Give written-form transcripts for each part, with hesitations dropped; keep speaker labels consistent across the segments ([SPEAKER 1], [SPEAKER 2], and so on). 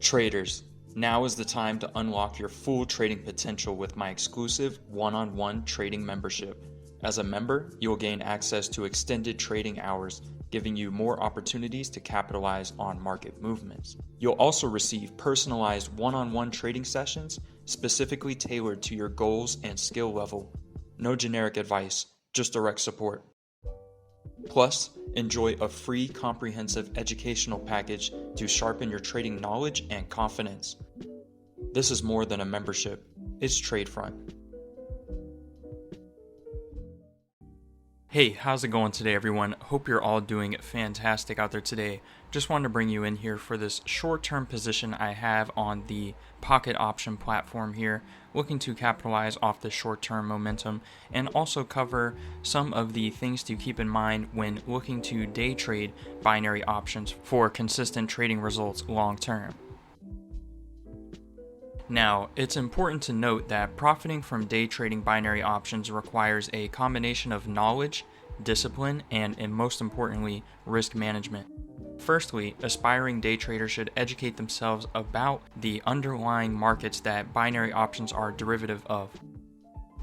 [SPEAKER 1] Traders, now is the time to unlock your full trading potential with my exclusive one-on-one trading membership. As a member, you will gain access to extended trading hours, giving you more opportunities to capitalize on market movements. You'll also receive personalized one-on-one trading sessions specifically tailored to your goals and skill level. No generic advice, just direct support. Plus, enjoy a free comprehensive educational package to sharpen your trading knowledge and confidence. This is more than a membership, it's TradeFront. Hey, how's it going today, everyone? Hope you're all doing fantastic out there today. Just wanted to bring you in here for this short-term position I have on the pocket option platform here, looking to capitalize off the short-term momentum and also cover some of the things to keep in mind when looking to day trade binary options for consistent trading results long-term. Now, it's important to note that profiting from day trading binary options requires a combination of knowledge, discipline, and most importantly, risk management. Firstly, aspiring day traders should educate themselves about the underlying markets that binary options are derivative of.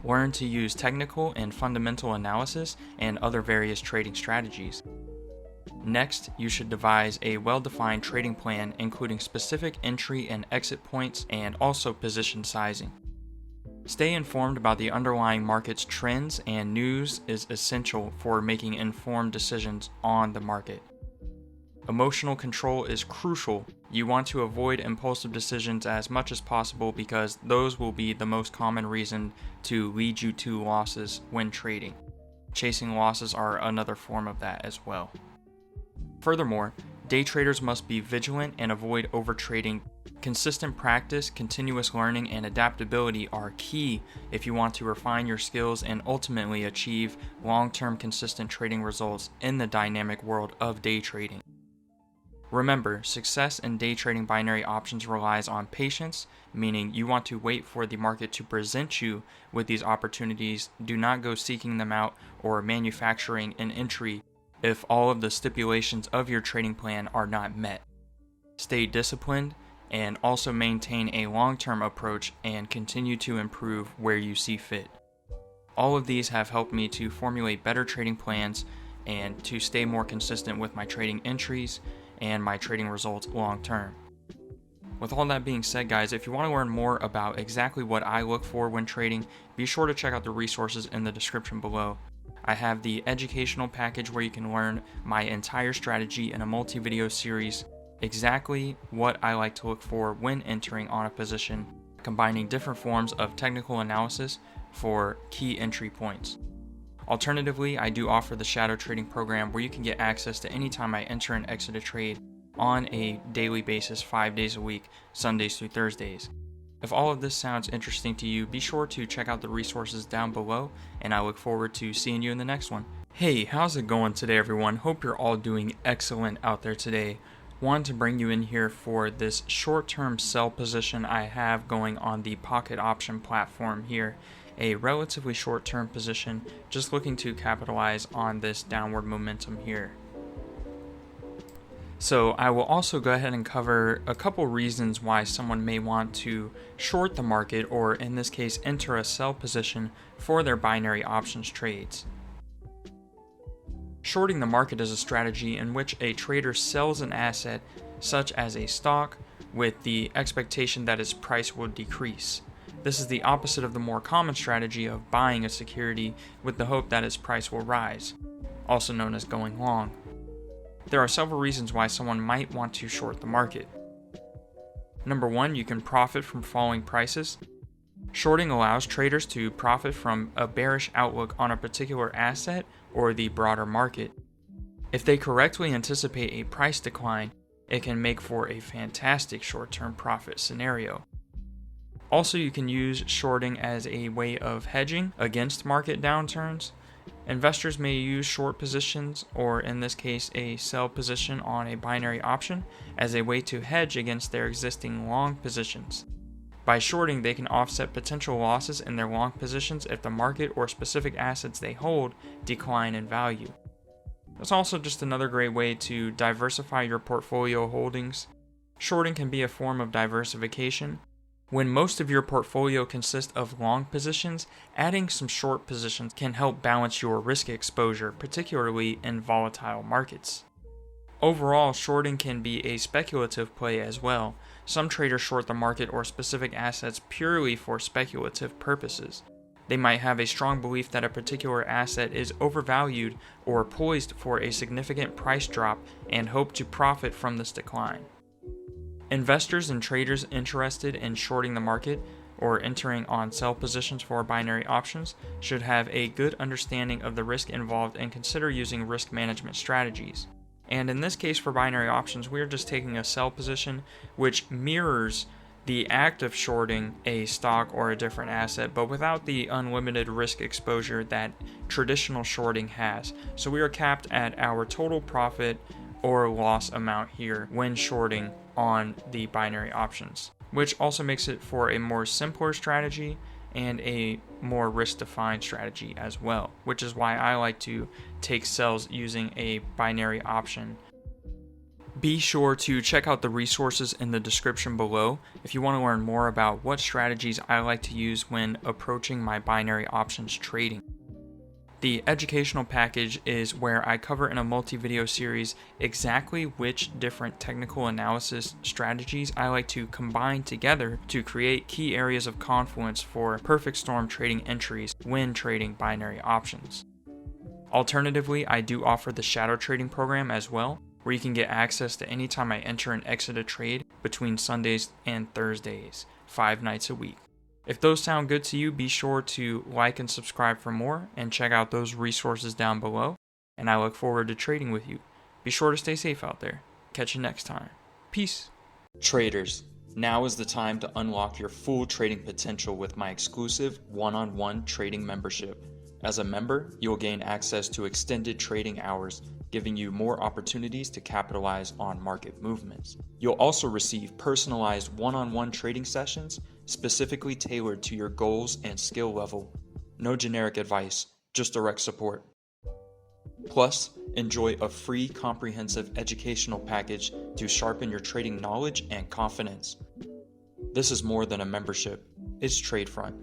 [SPEAKER 1] Learn to use technical and fundamental analysis and other various trading strategies. Next, you should devise a well-defined trading plan including specific entry and exit points and also position sizing. Stay informed about the underlying market's trends, and news is essential for making informed decisions on the market. Emotional control is crucial. You want to avoid impulsive decisions as much as possible because those will be the most common reason to lead you to losses when trading. Chasing losses are another form of that as well. Furthermore, day traders must be vigilant and avoid overtrading. Consistent practice, continuous learning, and adaptability are key if you want to refine your skills and ultimately achieve long-term consistent trading results in the dynamic world of day trading. Remember, success in day trading binary options relies on patience, meaning you want to wait for the market to present you with these opportunities. Do not go seeking them out or manufacturing an entry if all of the stipulations of your trading plan are not met. Stay disciplined and also maintain a long-term approach and continue to improve where you see fit. All of these have helped me to formulate better trading plans and to stay more consistent with my trading entries and my trading results long-term. With all that being said, guys, if you want to learn more about exactly what I look for when trading, be sure to check out the resources in the description below. I have the educational package where you can learn my entire strategy in a multi-video series, exactly what I like to look for when entering on a position, combining different forms of technical analysis for key entry points. Alternatively, I do offer the shadow trading program where you can get access to any time I enter and exit a trade on a daily basis, 5 days a week, Sundays through Thursdays. If all of this sounds interesting to you, be sure to check out the resources down below, and I look forward to seeing you in the next one. Hey, how's it going today, everyone? Hope you're all doing excellent out there today. Wanted to bring you in here for this short-term sell position I have going on the pocket option platform here. A relatively short-term position, just looking to capitalize on this downward momentum here. So I will also go ahead and cover a couple reasons why someone may want to short the market, or in this case enter a sell position for their binary options trades. Shorting the market is a strategy in which a trader sells an asset such as a stock with the expectation that its price will decrease. This is the opposite of the more common strategy of buying a security with the hope that its price will rise, also known as going long. There are several reasons why someone might want to short the market. Number one, you can profit from falling prices. Shorting allows traders to profit from a bearish outlook on a particular asset or the broader market. If they correctly anticipate a price decline, it can make for a fantastic short-term profit scenario. Also, you can use shorting as a way of hedging against market downturns. Investors may use short positions, or in this case a sell position on a binary option, as a way to hedge against their existing long positions. By shorting, they can offset potential losses in their long positions if the market or specific assets they hold decline in value. It's also just another great way to diversify your portfolio holdings. Shorting can be a form of diversification. When most of your portfolio consists of long positions, adding some short positions can help balance your risk exposure, particularly in volatile markets. Overall, shorting can be a speculative play as well. Some traders short the market or specific assets purely for speculative purposes. They might have a strong belief that a particular asset is overvalued or poised for a significant price drop and hope to profit from this decline. Investors and traders interested in shorting the market or entering on sell positions for binary options should have a good understanding of the risk involved and consider using risk management strategies. And in this case for binary options, we are just taking a sell position which mirrors the act of shorting a stock or a different asset, but without the unlimited risk exposure that traditional shorting has. So we are capped at our total profit or loss amount here when shorting on the binary options, which also makes it for a more simpler strategy and a more risk-defined strategy as well, which is why I like to take sells using a binary option. Be sure to check out the resources in the description below if you want to learn more about what strategies I like to use when approaching my binary options trading. The educational package is where I cover in a multi-video series exactly which different technical analysis strategies I like to combine together to create key areas of confluence for perfect storm trading entries when trading binary options. Alternatively, I do offer the shadow trading program as well, where you can get access to any time I enter and exit a trade between Sundays and Thursdays, 5 nights a week. If those sound good to you, be sure to like and subscribe for more and check out those resources down below. And I look forward to trading with you. Be sure to stay safe out there. Catch you next time. Peace. Traders, now is the time to unlock your full trading potential with my exclusive one-on-one trading membership. As a member, you'll gain access to extended trading hours, giving you more opportunities to capitalize on market movements. You'll also receive personalized one-on-one trading sessions specifically tailored to your goals and skill level. No generic advice, just direct support. Plus, enjoy a free comprehensive educational package to sharpen your trading knowledge and confidence. This is more than a membership, it's TradeFront.